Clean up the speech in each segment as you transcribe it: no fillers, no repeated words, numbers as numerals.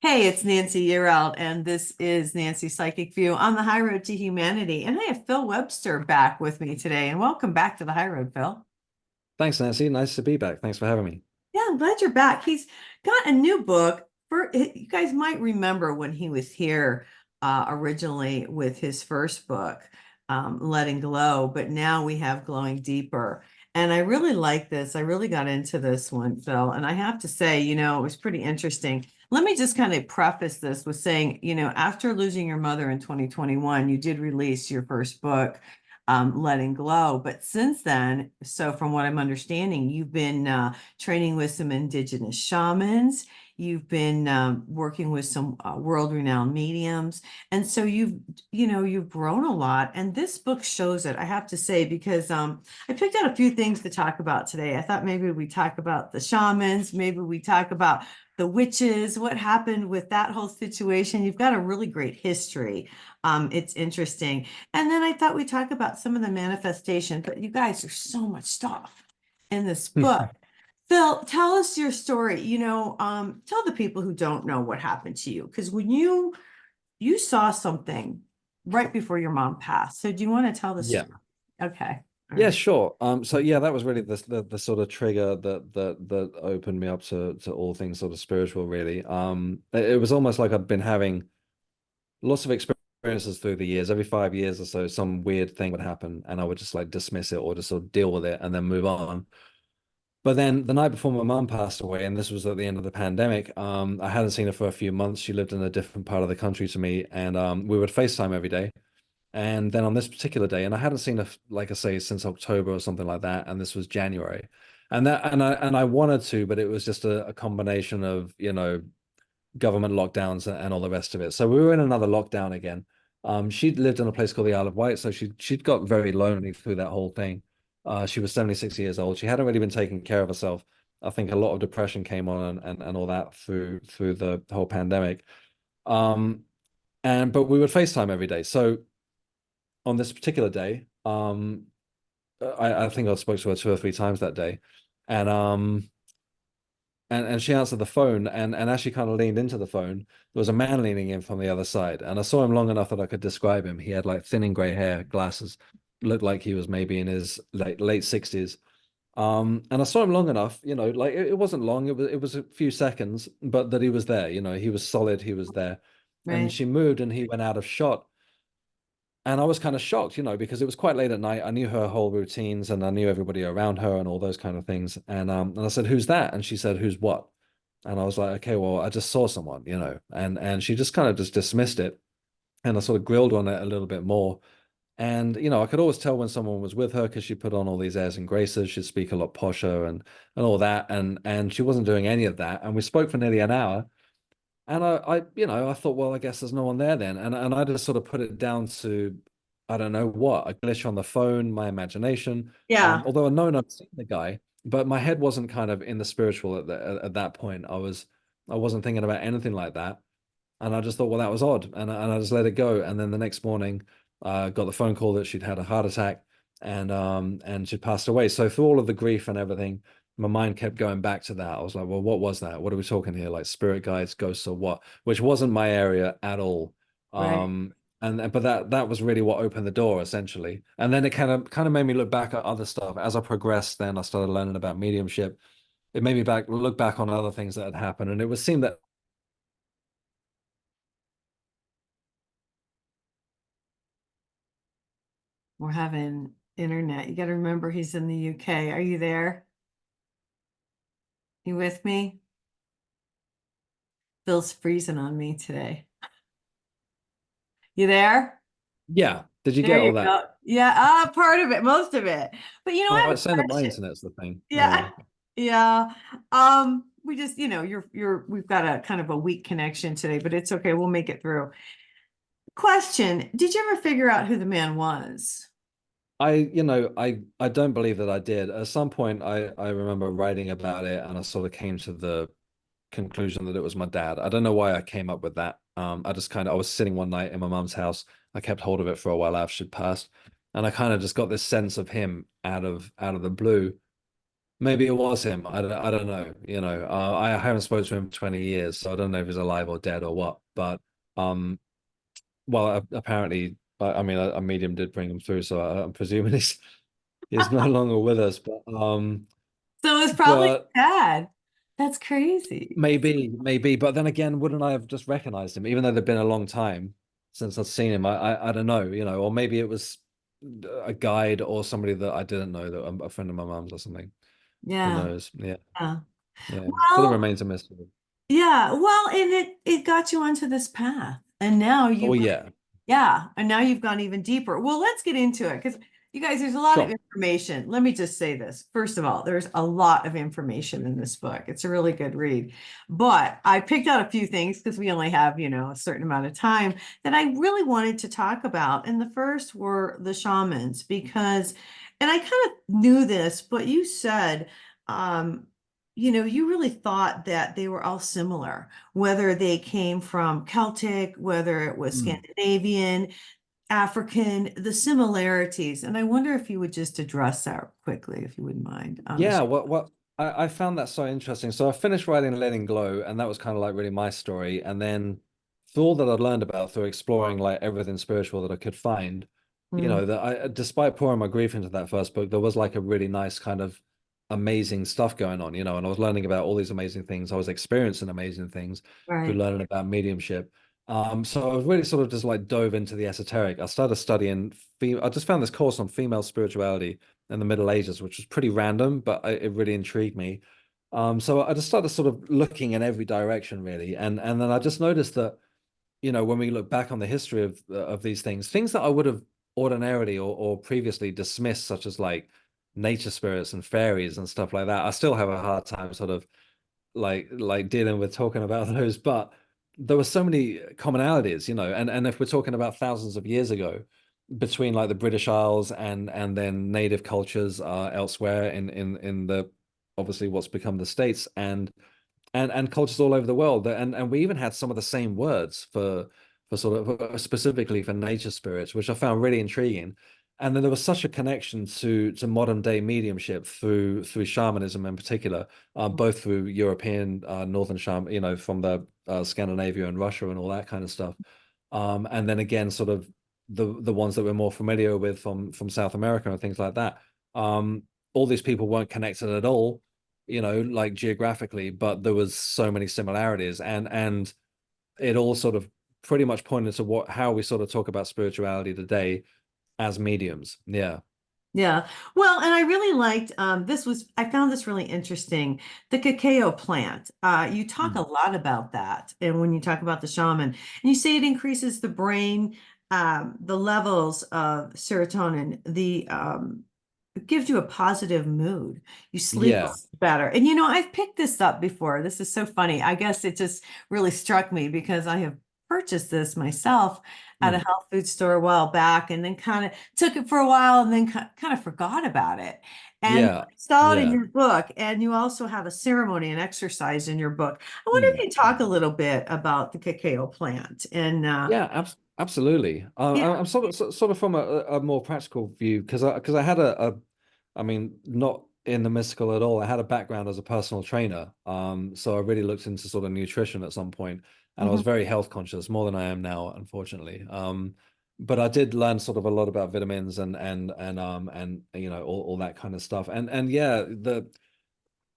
Hey, it's Nancy Yearout, and this is Nancy's Psychic View on the High Road to Humanity. And I have Phil Webster back with me today. And welcome back to the High Road, Phil. Thanks, Nancy. Nice to be back. Thanks for having me. Yeah, I'm glad you're back. He's got a new book. You guys might remember when he was here originally with his first book, Letting Glow, but now we have Glowing Deeper. And I really like this. I really got into this one, Phil. And I have to say, it was pretty interesting. Let me just kind of preface this with saying, after losing your mother in 2021, you did release your first book, Letting Glow. But since then, so from what I'm understanding, you've been training with some indigenous shamans. You've been working with some world-renowned mediums, and so you've grown a lot. And this book shows it. I have to say because I picked out a few things to talk about today. I thought maybe we talk about the shamans, maybe we talk about the witches, what happened with that whole situation. You've got a really great history. It's interesting. And then I thought we'd talk about some of the manifestation, but you guys, there's so much stuff in this book. Phil, tell us your story. Tell the people who don't know what happened to you, because when you saw something right before your mom passed. So do you want to tell the Yeah. story? Okay. All Yeah, right. sure. So yeah, that was really the sort of trigger that opened me up to all things sort of spiritual, really. It was almost like I've been having lots of experiences through the years. Every 5 years or so, some weird thing would happen, and I would just like dismiss it or just sort of deal with it and then move on. But then the night before my mum passed away, and this was at the end of the pandemic, I hadn't seen her for a few months. She lived in a different part of the country to me, and we would FaceTime every day. And then on this particular day, and I hadn't seen her, like I say, since October or something like that, and this was January. And I wanted to, but it was just a combination of, government lockdowns and all the rest of it. So we were in another lockdown again. She'd lived in a place called the Isle of Wight, so she'd got very lonely through that whole thing. She was 76 years old. She hadn't really been taking care of herself. I think a lot of depression came on and all that through the whole pandemic. Um, and but we would FaceTime every day. So on this particular day, I think I spoke to her 2 or 3 times that day, and and she answered the phone, and as she kind of leaned into the phone, there was a man leaning in from the other side, and I saw him long enough that I could describe him. He had like thinning gray hair, glasses, looked like he was maybe in his late 60s. And I saw him long enough, like it wasn't long, it was a few seconds, but that he was there, he was solid, he was there. And Right. she moved and he went out of shot. And I was kind of shocked, because it was quite late at night. I knew her whole routines and I knew everybody around her and all those kind of things. And I said, "Who's that?" And she said, "Who's what?" And I was like, "Okay, well, I just saw someone, And she just kind of just dismissed it. And I sort of grilled on it a little bit more. And I could always tell when someone was with her because she put on all these airs and graces. She'd speak a lot posher and all that. And she wasn't doing any of that. And we spoke for nearly an hour. And I thought, well, I guess there's no one there then. And I just sort of put it down to, I don't know what, a glitch on the phone, my imagination. Yeah. Although I'd known I'd seen the guy, but my head wasn't kind of in the spiritual at that point. I wasn't thinking about anything like that. And I just thought, well, that was odd. And I just let it go. And then the next morning, got the phone call that she'd had a heart attack and she'd passed away. So through all of the grief and everything, my mind kept going back to that. I was like, well, what was that? What are we talking here? Like spirit guides, ghosts, or what? Which wasn't my area at all. Right. But that was really what opened the door essentially. And then it kind of made me look back at other stuff. As I progressed, then I started learning about mediumship. It made me look back on other things that had happened. And it would seem that We're having internet. You got to remember he's in the UK. Are you there? You with me? Phil's freezing on me today. You there? yeah. Did you There get you all that? go. Yeah, part of it, most of it. But I Oh, have it's saying a that my question. internet's the thing. Yeah. Yeah. Yeah. We just, we've got a kind of a weak connection today, but it's okay. We'll make it through. Question. Did you ever figure out who the man was? I don't believe that I did. At some point, I remember writing about it, and I sort of came to the conclusion that it was my dad. I don't know why I came up with that. I was sitting one night in my mum's house. I kept hold of it for a while after she'd passed, and I kind of just got this sense of him out of the blue. maybe it was him. I don't know. You know, I haven't spoken to him for 20 years, so I don't know if he's alive or dead or what. But um, well, apparently, I mean, a medium did bring him through, so I'm presuming he's no longer with us. So it's probably But dad. That's crazy. maybe. But then again, wouldn't I have just recognized him, even though they've been a long time since I've seen him? I don't know, you know, or maybe it was a guide or somebody that I didn't know, that a friend of my mom's or something. Who Yeah. knows? Yeah, Yeah. yeah. Sort of Well, remains a mystery. yeah. Well, and it got you onto this path. And now Oh you've yeah, Yeah, and now you've gone even deeper. Well, let's get into it because you guys, there's a lot of sure. information. Let me just say this. First of all, there's a lot of information in this book. It's a really good read. But I picked out a few things because we only have, a certain amount of time that I really wanted to talk about. And the first were the shamans because, and I kind of knew this, but you said, um, you really thought that they were all similar, whether they came from Celtic, whether it was Hmm. Scandinavian, African, the similarities. And I wonder if you would just address that quickly, if you wouldn't mind. Yeah, what I found that so interesting. So I finished writing Letting Glow, and that was kind of like really my story. And then through all that I'd learned about through exploring like everything spiritual that I could find, you Mm, know, that I, despite pouring my grief into that first book, there was like a really nice kind of amazing stuff going on, you know, and I was learning about all these amazing things. I was experiencing amazing things through right. learning about mediumship. So I was really sort of just like dove into the esoteric. I started studying, I just found this course on female spirituality in the Middle Ages, which was pretty random, but it really intrigued me. So I just started sort of looking in every direction, really, and then I just noticed that, you know, when we look back on the history of these things that I would have ordinarily or previously dismissed, such as like nature spirits and fairies and stuff like that, I still have a hard time sort of like dealing with talking about those. But there were so many commonalities, you know, and if we're talking about thousands of years ago, between like the British Isles and then native cultures elsewhere in the obviously what's become the States and cultures all over the world, and we even had some of the same words for sort of specifically for nature spirits, which I found really intriguing. And then there was such a connection to modern day mediumship through shamanism in particular, both through European northern shaman, you know, from the Scandinavia and Russia and all that kind of stuff, and then again, sort of the ones that we're more familiar with from South America and things like that. All these people weren't connected at all, you know, like geographically, but there was so many similarities, and it all sort of pretty much pointed to what how we sort of talk about spirituality today as mediums. Yeah. Yeah. Well, and I really liked I found this really interesting. The cacao plant. You talk a Mm. lot about that. And when you talk about the shaman, and you say it increases the brain, the levels of serotonin, it gives you a positive mood. You sleep Yeah. better. And I've picked this up before. This is so funny. I guess it just really struck me because I have purchased this myself at a Mm. health food store a while back and then kind of took it for a while and then kind of forgot about it. And Yeah. I saw it in Yeah. your book, and you also have a ceremony and exercise in your book. I wonder if Mm. you talk a little bit about the cacao plant and Yeah, absolutely. yeah. I'm sort of from a more practical view because I had I mean, not in the mystical at all. I had a background as a personal trainer. So I really looked into sort of nutrition at some point, and I was Mhm. very health conscious, more than I am now, unfortunately. But I did learn sort of a lot about vitamins and you know all that kind of stuff. And yeah,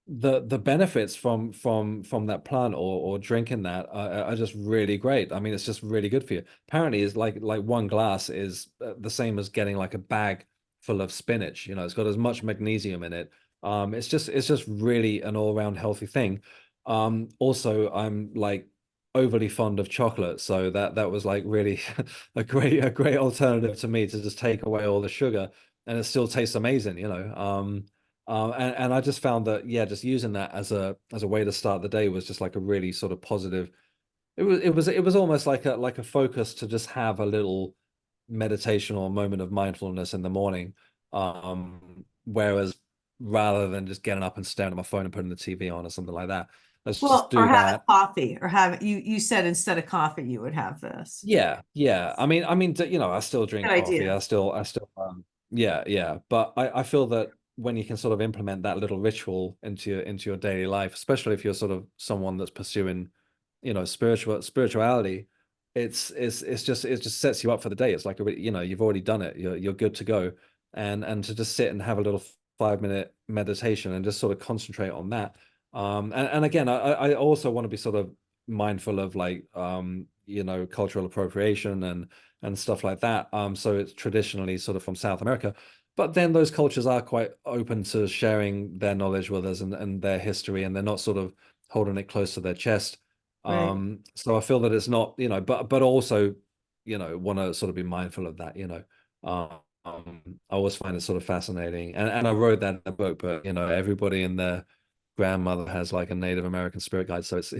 the benefits from that plant or drinking that are just really great. I mean, it's just really good for you. Apparently, it's like one glass is the same as getting like a bag full of spinach. You know, it's got as much magnesium in it. It's just really an all-round healthy thing. Also, I'm like overly fond of chocolate, so that was like really a great alternative to me to just take away all the sugar and it still tastes amazing, you know. And I just found that yeah, just using that as a way to start the day was just like a really sort of positive. It was almost like a focus to just have a little meditation or moment of mindfulness in the morning. Whereas rather than just getting up and staring at my phone and putting the TV on or something like that, let's just Well, or do having that. coffee, or have you said instead of coffee you would have this. Yeah, yeah. You know, I still drink Good coffee. idea. I still, yeah, yeah. But I feel that when you can sort of implement that little ritual into your daily life, especially if you're sort of someone that's pursuing, spirituality. It just sets you up for the day. It's like you've already done it. You're good to go, and to just sit and have a little 5 minute meditation and just sort of concentrate on that. And again, I also want to be sort of mindful of like cultural appropriation and stuff like that. So it's traditionally sort of from South America, but then those cultures are quite open to sharing their knowledge with us and their history, and they're not sort of holding it close to their chest. Right. So I feel that it's not, but also, want to sort of be mindful of that. I always find it sort of fascinating, and I wrote that in the book, but everybody and their grandmother has like a Native American spirit guide, so it's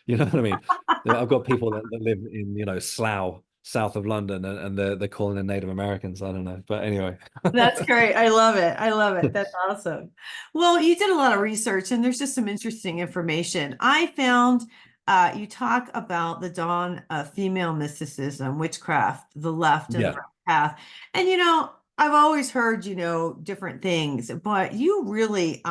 you know what I mean. I've got people that live in Slough, south of London, and they're calling them Native Americans. I don't know, but anyway. That's great. I love it. I love it. That's awesome. Well, you did a lot of research and there's just some interesting information. I found you talk about the dawn of female mysticism, witchcraft, the left and the Yeah. right path. And I've always heard, different things, but you really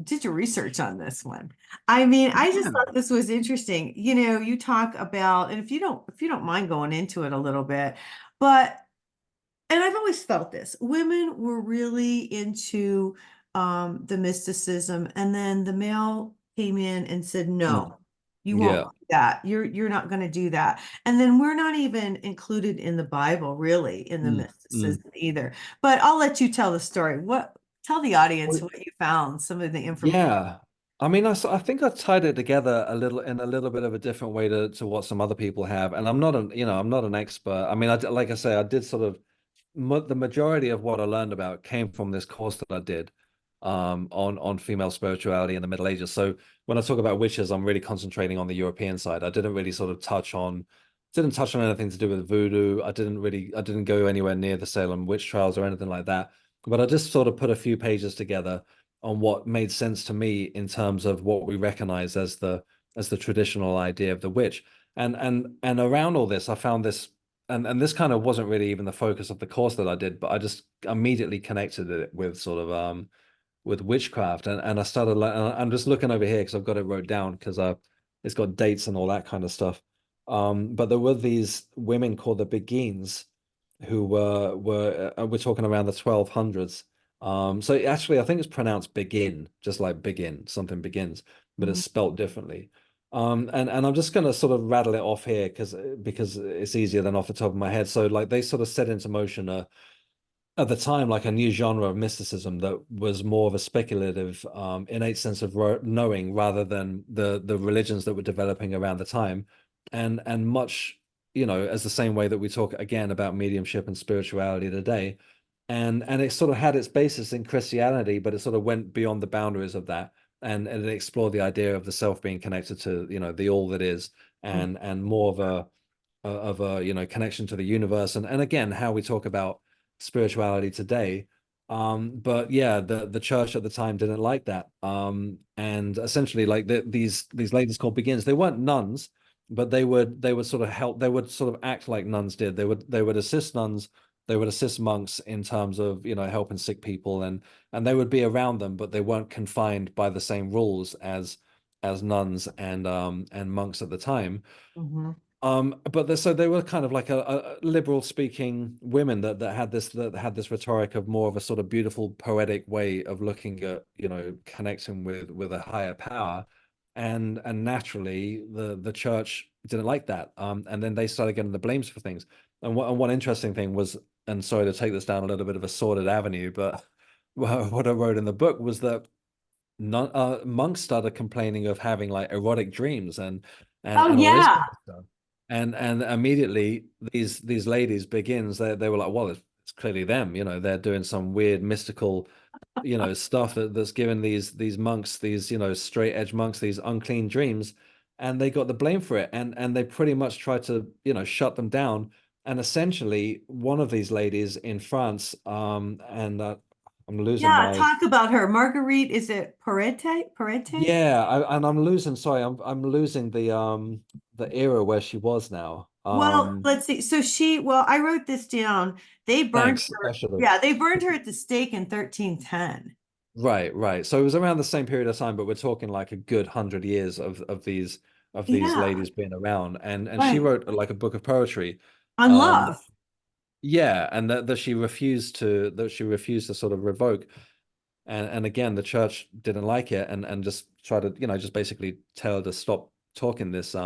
did your research on this one. I mean, I just Yeah. thought this was interesting. You talk about, and if you don't mind going into it a little bit, but and I've always felt this. Women were really into the mysticism, and then the male came in and said, Mm. "No, you won't Yeah. do that. You're not going to do that." And then we're not even included in the Bible, really, in the Mm. Mm. mysticism either. But I'll let you tell the story. Tell the audience Well, what you found, some of the information. yeah. I mean, I think I tied it together a little in a little bit of a different way to what some other people have. And I'm not an expert. I mean, like I say, I did sort of the majority of what I learned about came from this course that I did on female spirituality in the Middle Ages. So when I talk about witches, I'm really concentrating on the European side. I didn't really sort of didn't touch on anything to do with voodoo. I didn't go anywhere near the Salem witch trials or anything like that. But I just sort of put a few pages together on what made sense to me in terms of what we recognize as the traditional idea of the witch. And around all this, I found this, and this kind of wasn't really even the focus of the course that I did, but I just immediately connected it with sort of with witchcraft, and I started like I'm just looking over here because I've got it wrote down because it's got dates and all that kind of stuff. But there were these women called the Beguines who we're talking around the 1200s. So actually, I think it's pronounced begin, just like begin, something begins, but it's Mhm. spelt differently. And I'm just gonna sort of rattle it off here because it's easier than off the top of my head. So like they sort of set into motion at the time like a new genre of mysticism that was more of a speculative, innate sense of knowing rather than the religions that were developing around the time, and much as the same way that we talk again about mediumship and spirituality today, and it sort of had its basis in Christianity, but it sort of went beyond the boundaries of that, and it explored the idea of the self being connected to the all that is, and more of a connection to the universe, and again how we talk about spirituality today. But yeah, the church at the time didn't like that, and essentially like these ladies called beginners, they weren't nuns, but they would sort of help, they would sort of act like nuns did. They would assist nuns, they would assist monks in terms of helping sick people, and they would be around them, but they weren't confined by the same rules as nuns and monks at the time. Mhm. But so they were kind of like a liberal speaking women that had this rhetoric of more of a sort of beautiful poetic way of looking at connecting with a higher power, and naturally the church didn't like that. And then they started getting the blames for things. And one interesting thing was, and sorry to take this down a little bit of a sordid avenue, but what I wrote in the book was that monks started complaining of having like erotic dreams Oh, and all this yeah. kind of stuff. And immediately these ladies begins, they were like, well, it's clearly them, they're doing some weird mystical, stuff that's given these monks, these, straight edge monks, these unclean dreams, and they got the blame for it. And they pretty much tried to, shut them down. And essentially one of these ladies in France, and I'm losing Yeah. my Talk about her. Marguerite, is it Perete? Perete? yeah, and I'm losing. Sorry, I'm losing the era where she was now. Well, Um, let's see. Well, I wrote this down. They burned thanks. I her. should have. Yeah, they burned her at the stake in 1310. Right, right. So it was around the same period of time, but we're talking like a good 100 years of these Yeah, ladies being around, and she right. wrote like a book of poetry. On Um, love. yeah, and that she refused to sort of revoke. And again, the church didn't like it and just tried to, just basically tell her to stop talking this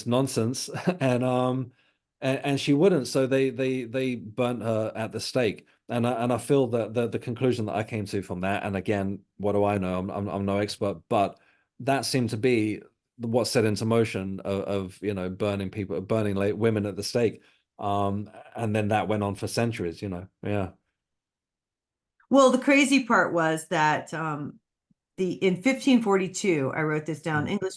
nonsense and she wouldn't, so they burnt her at the stake. And I feel that the conclusion that I came to from that, and again, what do I know, I'm no expert, but that seemed to be what set into motion of burning people, burning women at the stake. And then that went on for centuries, yeah. Well, the crazy part was that the in 1542, I wrote this down, Mm. English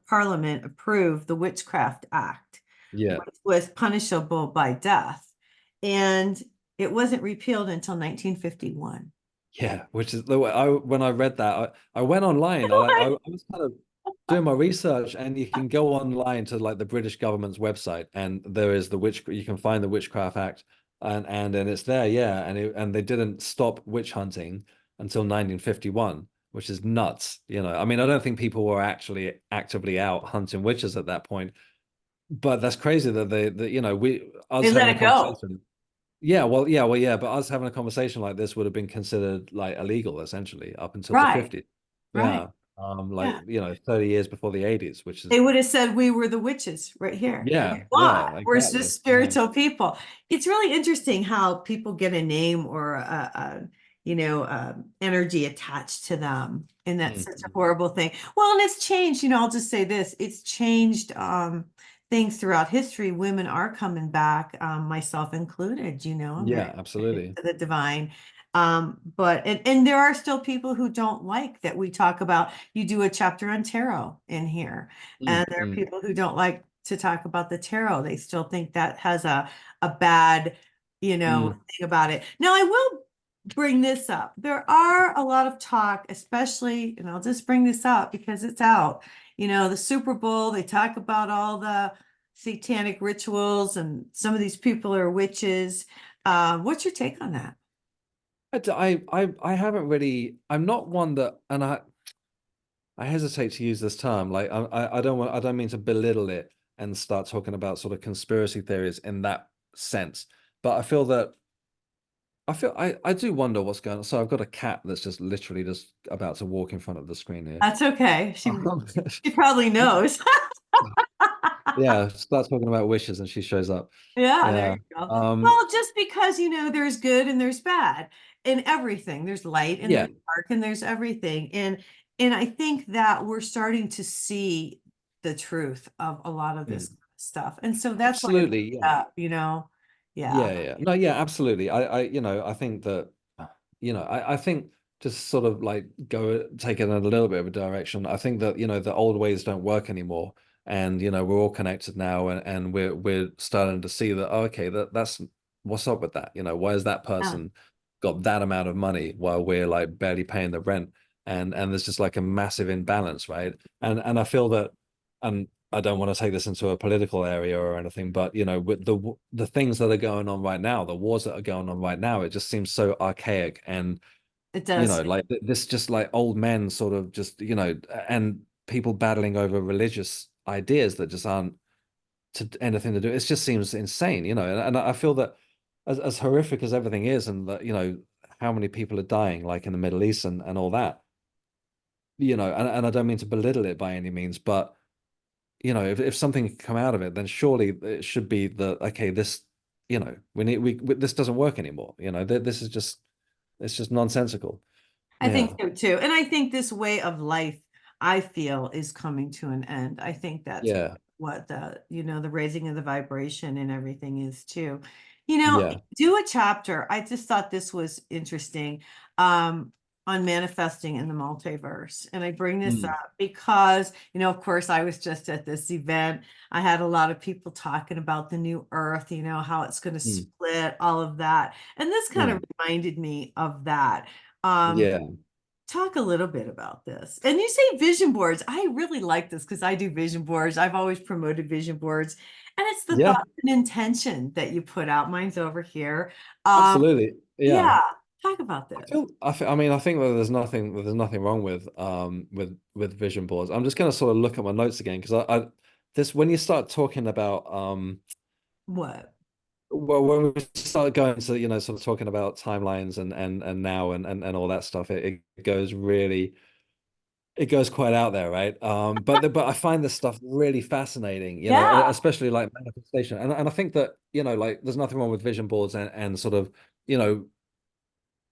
Parliament approved the Witchcraft Act, Yeah. which was punishable by death. And it wasn't repealed until 1951. Yeah, which is the way when I read that, I went online. I was kind of doing my research, and you can go online to like the British government's website, and there is you can find the Witchcraft Act, and it's there, yeah, and they didn't stop witch hunting until 1951, which is nuts. I mean, I don't think people were actually actively out hunting witches at that point, but that's crazy that we They us let having a it go. conversation. Yeah, but us having a conversation like this would have been considered like illegal essentially up until the Right, 50s. right. Yeah. Like, Yeah. 30 years before the 80s, which They is, would have said we were the witches right here. yeah, Guess what? yeah, We're exactly. just Yeah. spiritual people. It's really interesting how people get a name or energy attached to them, and that's such a Mhm. horrible thing. Well, and it's changed. I'll just say this: it's changed things throughout history. Women are coming back, myself included. I'm very Yeah, connected absolutely. to the divine. But and there are still people who don't like that we talk about. You do a chapter on tarot in here, and Mm, there are mm, people who don't like to talk about the tarot. They still think that has a bad, mm. thing about it. Now, I will bring this up. There are a lot of talk, especially, and I'll just bring this up because it's out. The Super Bowl, they talk about all the satanic rituals, and some of these people are witches. What's your take on that? I haven't really, I'm not one that, and I hesitate to use this term. Like, I don't mean to belittle it and start talking about sort of conspiracy theories in that sense, but I do wonder what's going on. So I've got a cat that's just literally just about to walk in front of the screen here. That's okay. She Um, she probably knows. yeah, start talking about wishes and she shows up. Yeah, there Yeah. you go. Um, Well, just because, there's good and there's bad in everything. There's light and yeah. there's dark and there's everything. And I think that we're starting to see the truth of a lot of this Mm. stuff. And so that's why I bring Absolutely. it Yeah. up. Yeah. Yeah. No, yeah, absolutely. I think that, I think just sort of like take it in a little bit of a direction. I think that, the old ways don't work anymore. And, we're all connected now, and we're starting to see that, oh, okay, that's what's up with that? Why has that Yeah. person got that amount of money while we're like barely paying the rent? And there's just like a massive imbalance, right? And I feel that, and I don't want to take this into a political area or anything, but with the things that are going on right now, the wars that are going on right now, it just seems so archaic. And It does. like this, just like old men sort of just, and people battling over religious ideas that just aren't to anything to do. It just seems insane, and I feel that as horrific as everything is, and that, how many people are dying, like in the Middle East and all that, and I don't mean to belittle it by any means, but if something can come out of it, then surely it should be okay, this, this doesn't work anymore. This is just, it's just nonsensical. I think Yeah. so too. And I think this way of life, I feel, is coming to an end. I think that's Yeah. what the raising of the vibration and everything is too. Yeah. Do a chapter. I just thought this was interesting, um, on manifesting in the multiverse. And I bring this Mm, up because, of course, I was just at this event. I had a lot of people talking about the new earth, how it's going to mm, split, all of that. And this kind of mm. reminded me of that. Um, Yeah. talk a little bit about this. And you say vision boards. I really like this because I do vision boards. I've always promoted vision boards. And it's the Yeah, thought and intention that you put out. Mine's over here. Um, absolutely. Yeah. yeah, talk about this. I mean, I think that there's nothing wrong with vision boards. I'm just going to sort of look at my notes again because this when you start talking about What? well, when we start going to, sort of talking about timelines and now and all that stuff, it goes really, it goes quite out there, right? But I find this stuff really fascinating, Yeah. especially like manifestation. And I think that, like there's nothing wrong with vision boards and sort of, you know,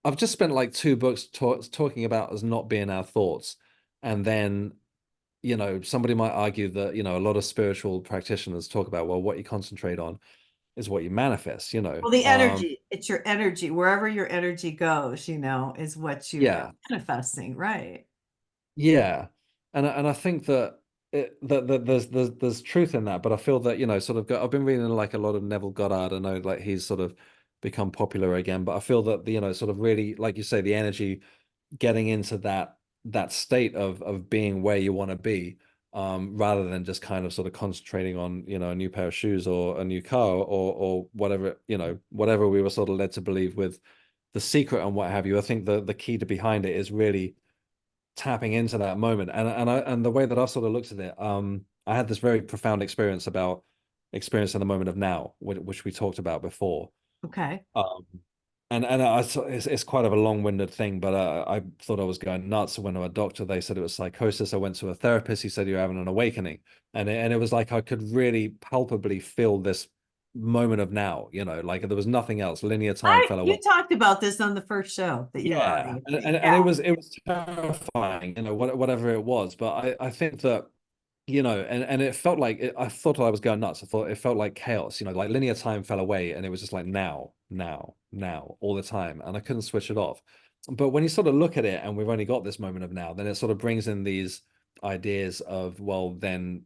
I've just spent like two books talking about as not being our thoughts. And then, somebody might argue that, a lot of spiritual practitioners talk about, well, what you concentrate on is what you manifest, Well, the energy, it's your energy. Wherever your energy goes, is what you are Yeah, manifesting, right? yeah. And I think that that there's truth in that, but I feel that, sort of I've been reading like a lot of Neville Goddard. I know like he's sort of become popular again, but I feel that, sort of really, like you say, the energy getting into that state of being where you want to be, rather than just kind of sort of concentrating on, a new pair of shoes or a new car or whatever, whatever we were sort of led to believe with The Secret and what have you. I think the key to behind it is really tapping into that moment. And the way that I sort of looked at it, I had this very profound experience about experiencing the moment of now, which we talked about before. Okay. Um, it's quite of a long-winded thing, but I thought I was going nuts when a doctor, they said it was psychosis. I went to a therapist. He said you're having an awakening, and it was like I could really palpably feel this moment of now. Like there was nothing else. Linear time fell You away. talked about this on the first show that you were Yeah, on. and Yeah. it was terrifying, whatever it was. But I think that, and it felt like I thought I was going nuts. I thought it felt like chaos, like linear time fell away, and it was just like now, now, now, all the time, and I couldn't switch it off. But when you sort of look at it, and we've only got this moment of now, then it sort of brings in these ideas of, well, then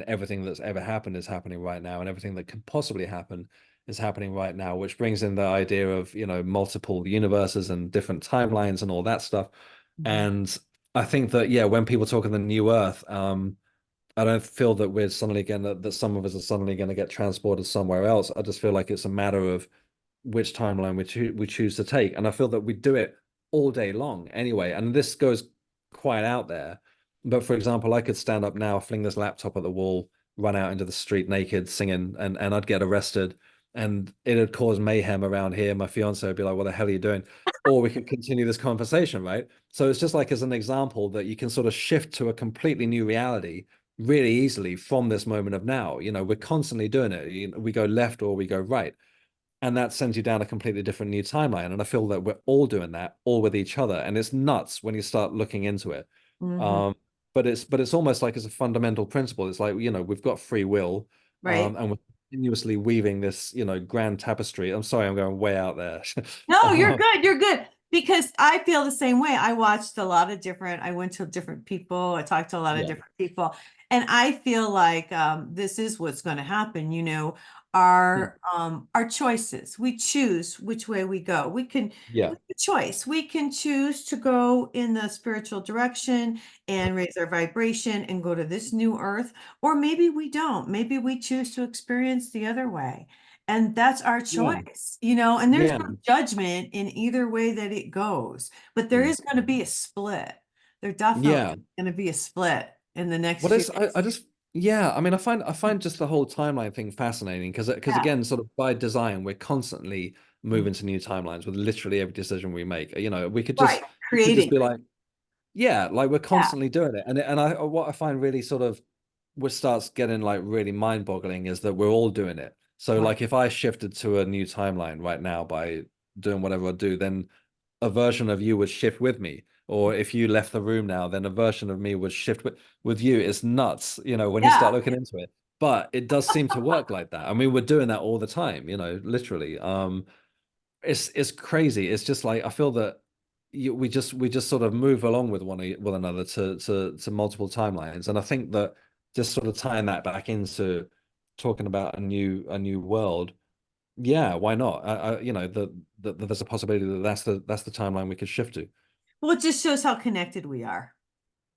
everything that's ever happened is happening right now, and everything that could possibly happen is happening right now, which brings in the idea of, multiple universes and different timelines and all that stuff. Mhm. And I think that, yeah, when people talk of the new Earth, I don't feel that we're suddenly going that some of us are suddenly going to get transported somewhere else. I just feel like it's a matter of which timeline we choose to take. And I feel that we do it all day long anyway. And this goes quite out there. But for example, I could stand up now, fling this laptop at the wall, run out into the street naked, singing, and I'd get arrested. And it'd cause mayhem around here. My fiance would be like, "What the hell are you doing?" Or we could continue this conversation, right? So it's just like as an example that you can sort of shift to a completely new reality really easily from this moment of now. We're constantly doing it. We go left or we go right, and that sends you down a completely different new timeline. And I feel that we're all doing that, all with each other, and it's nuts when you start looking into it. Mhm. Um, but it's almost like it's a fundamental principle. It's like, we've got free will, Right. and we're continuously weaving this, grand tapestry. I'm sorry, I'm going way out there. No, you're Um, good. You're good. Because I feel the same way. I went to different people. I talked to a lot of yeah, different people. And I feel like this is what's going to happen. hmm, Our choices. We choose which way we go. We yeah, have a choice. We can choose to go in the spiritual direction and raise our vibration and go to this new earth, or maybe we don't. Maybe we choose to experience the other way. And that's our yeah, choice, and there's yeah. no judgment in either way that it goes, but there Hmm. is going to be a split. There definitely Yeah. going to be a split in the next What few is I just yeah, I mean I find just the whole timeline thing fascinating because Yeah. again, sort of by design, we're constantly Mm. moving to new timelines with literally every decision we make. Right. We could just Creating. be like, yeah, like we're Yeah. constantly doing it. And what I find really sort of what starts getting like really mind-boggling is that we're all doing it. So Right. like if I shifted to a new timeline right now by doing whatever I do, then a version of you would shift with me. Or if you left the room now, then a version of me would shift with you. It's nuts, when you Yeah. start looking into it. But it does seem to work like that. I mean, we're doing that all the time, literally. It's crazy. It's just like I feel that we just sort of move along with one another to multiple timelines. And I think that just sort of tying that back into talking about a new world, yeah, why not? There's a possibility that that's the timeline we could shift to. Well, it just shows how connected we are.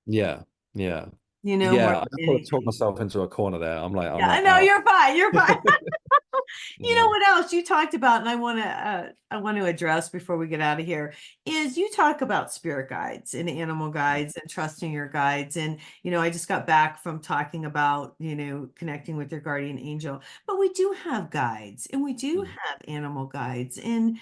Yeah, yeah, More yeah. I than sort of talked anything. myself into a corner there. I'm Yeah, I like know out. you're fine. You're fine. You know Yeah. what else you talked about, and I want to address before we get out of here, is you talk about spirit guides and animal guides and trusting your guides. And I just got back from talking about, connecting with your guardian angel. But we do have guides and we do Mm. have animal guides. And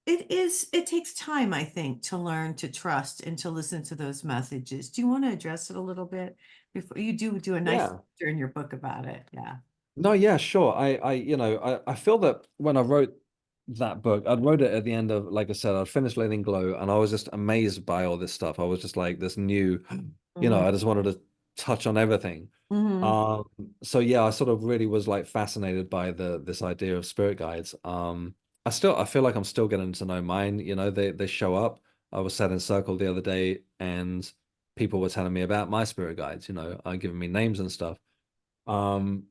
it takes time, I think, to learn to trust and to listen to those messages. Do you want to address it a little bit before you do a nice Yeah. chapter in your book about it? Yeah. No, yeah, sure. I feel that when I wrote that book, I wrote it at the end of, like I said, I'd finished Letting Glow, and I was just amazed by all this stuff. I was just like this new, Hmm. I just wanted to touch on everything. Hmm. Um, so yeah, I sort of really was like fascinated by this idea of spirit guides. I feel like I'm still getting to know mine. They show up. I was sat in circle the other day, and people were telling me about my spirit guides. Giving me names and stuff. Um,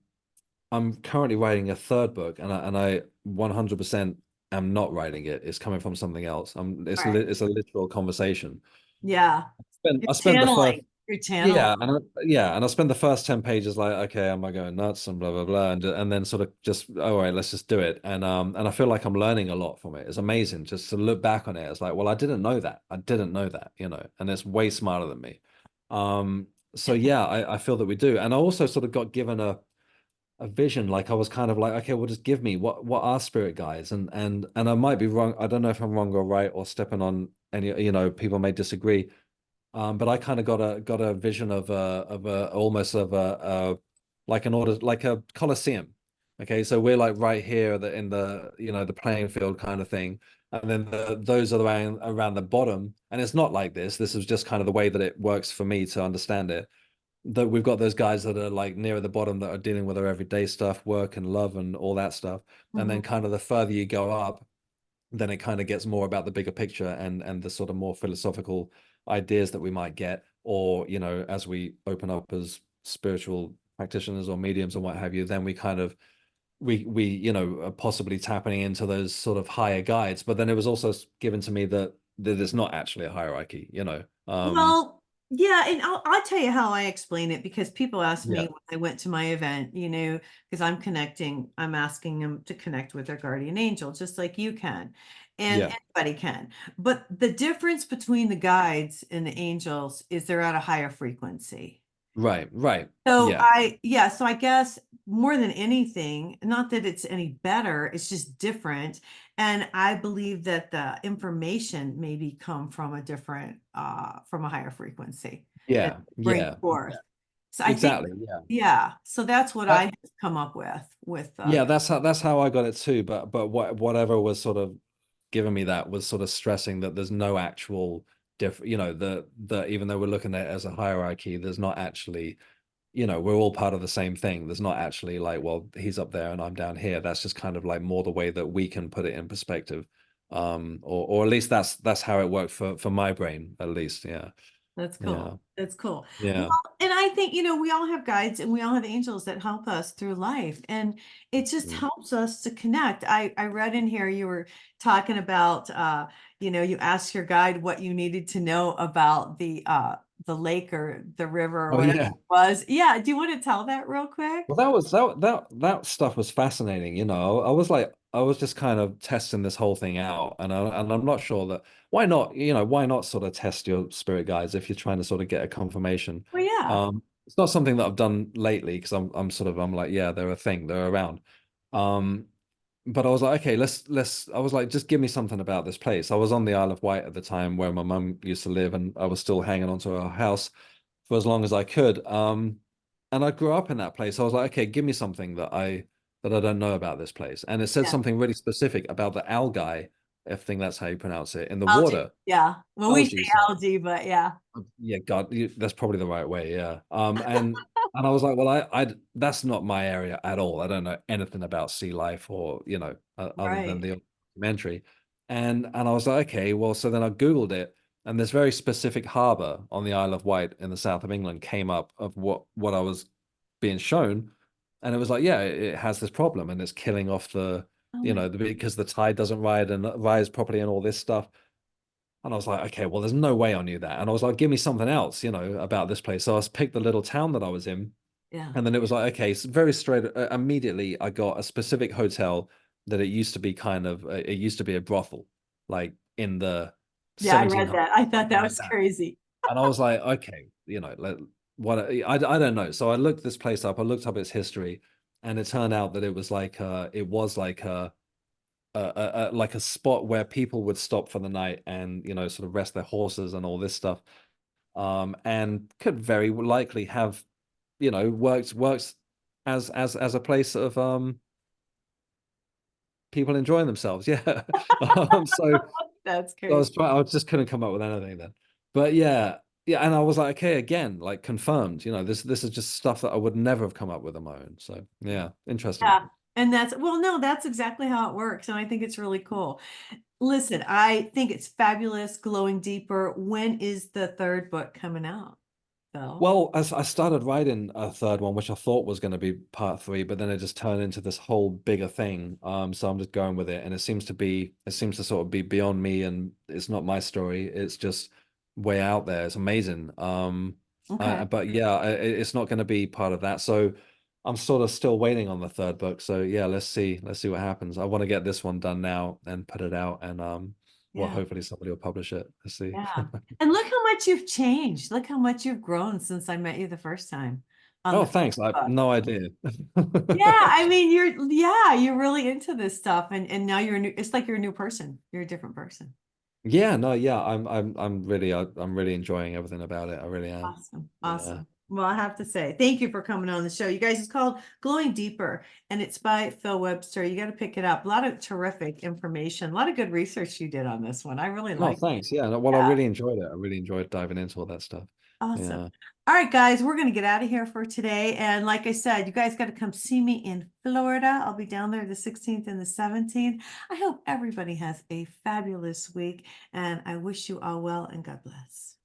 I'm currently writing a third book, and I 100% am not writing it. It's coming from something else. All right. It's a literal conversation. Yeah. I You're spent the first channeling. You're channeling. yeah, and I spent the first 10 pages like, okay, am I going nuts and blah blah blah, and then sort of just, all right, let's just do it. And I feel like I'm learning a lot from it. It's amazing just to look back on it. It's like, well, I didn't know that. I didn't know that, and it's way smarter than me. So yeah, I feel that we do. And I also sort of got given a vision. Like I was kind of like, okay, well, just give me what are spirit guides, and I might be wrong. I don't know if I'm wrong or right or stepping on any. People may disagree. But I kind of got a vision of a almost of a like an order, like a Colosseum. Okay, so we're like right here in the the playing field kind of thing, and then those are around the bottom. And it's not like this. This is just kind of the way that it works for me to understand it. That we've got those guys that are like nearer the bottom that are dealing with their everyday stuff, work and love and all that stuff. And Mhm. then kind of the further you go up, then it kind of gets more about the bigger picture and the sort of more philosophical ideas that we might get, or as we open up as spiritual practitioners or mediums and what have you, then we kind of we are possibly tapping into those sort of higher guides. But then it was also given to me that it's not actually a hierarchy. Well, yeah, and I'll tell you how I explain it because people ask me Yeah, when I went to my event, because I'm asking them to connect with their guardian angel, just like you can, and yeah, anybody can. But the difference between the guides and the angels is they're at a higher frequency. right, So yeah, so I guess more than anything, not that it's any better, it's just different. And I believe that the information maybe come from from a higher frequency that yeah, bring yeah, forth. So I think, exactly, yeah. yeah, so that's what I That have come up with, Yeah, that's how I got it too. But whatever was sort of giving me that was sort of stressing that there's no actual the even though we're looking at it as a hierarchy, there's not actually, we're all part of the same thing. There's not actually like, well, he's up there and I'm down here. That's just kind of like more the way that we can put it in perspective. Or at least that's how it worked for my brain, at least. Yeah. That's Yeah. cool. That's cool. Well, Yeah. and I think, we all have guides and we all have angels that help us through life. And it just Mm. helps us to connect. I read in here you were talking about you asked your guide what you needed to know about the lake or the river or Oh whatever yeah. it was. Yeah. Do you want to tell that real quick? Well, that stuff was fascinating. I was just kind of testing this whole thing out, and I'm not sure that why not sort of test your spirit guides if you're trying to sort of get a confirmation. Well, yeah. It's not something that I've done lately because I'm like, yeah, they're a thing, they're around. Um, but I was like, okay, I was like, just give me something about this place. I was on the Isle of Wight at the time where my mum used to live, and I was still hanging onto her house for as long as I could. And I grew up in that place. I was like, okay, give me something that I don't know about this place. And it said Yeah. something really specific about the algae, if think that's how you pronounce it, in the Algae. water. Yeah. Well, we say Algae, sorry. algae, but yeah. Yeah, God, that's probably the right way. Yeah. And I was like, well, I that's not my area at all. I don't know anything about sea life or other than Right. the documentary. And I was like, okay, well, so then I Googled it, and this very specific harbor on the Isle of Wight in the south of England came up of what I was being shown, and it was like, yeah, it has this problem, and it's killing off Oh my. because the tide doesn't rise properly and all this stuff. And I was like, okay, well, there's no way I knew that. And I was like, give me something else, about this place. So I picked the little town that I was in. Yeah. And then it was like, okay, so very straight. Immediately, I got a specific hotel that it used to be it used to be a brothel, like in the Yeah, I read 1700s, that. I thought something that like was that. crazy. And I was like, okay, what I don't know. So I looked this place up. I looked up its history, and it turned out that it was like a spot where people would stop for the night and sort of rest their horses and all this stuff. And could very likely have works as a place of people enjoying themselves. Yeah. So That's I crazy. I just couldn't come up with anything then. But yeah, yeah, and I was like, okay, again, like confirmed. This is just stuff that I would never have come up with on my own. So yeah, interesting. Yeah. And well, no, that's exactly how it works. And I think it's really cool. Listen, I think it's fabulous, glowing deeper. When is the third book coming out, Phil? Well, as I started writing a third one, which I thought was going to be part three, but then it just turned into this whole bigger thing. So I'm just going with it, and it seems to sort of be beyond me, and it's not my story. It's just way out there. It's amazing. Okay. But yeah, it's not going to be part of that. So I'm sort of still waiting on the third book. So yeah, let's see what happens. I want to get this one done now and put it out, and well, Yeah. hopefully somebody will publish it. Let's see. Yeah. And look how much you've changed. Look how much you've grown since I met you the first time on Oh, the thanks. I have book. no idea. Yeah, I mean, you're really into this stuff, and now you're a new, it's like you're a new person. You're a different person. Yeah, no, yeah, I'm really enjoying everything about it. I really am. Awesome. Yeah. Awesome. Well, I have to say, thank you for coming on the show. You guys, it's called Glowing Deeper, and it's by Phil Webster. You got to pick it up. A lot of terrific information, a lot of good research you did on this one. I really No, liked it. thanks. Yeah, no, well, I Yeah. really enjoyed it. I really enjoyed diving into all that stuff. Awesome. Yeah. All right, guys, we're going to get out of here for today. And like I said, you guys got to come see me in Florida. I'll be down there the 16th and the 17th. I hope everybody has a fabulous week, and I wish you all well and God bless.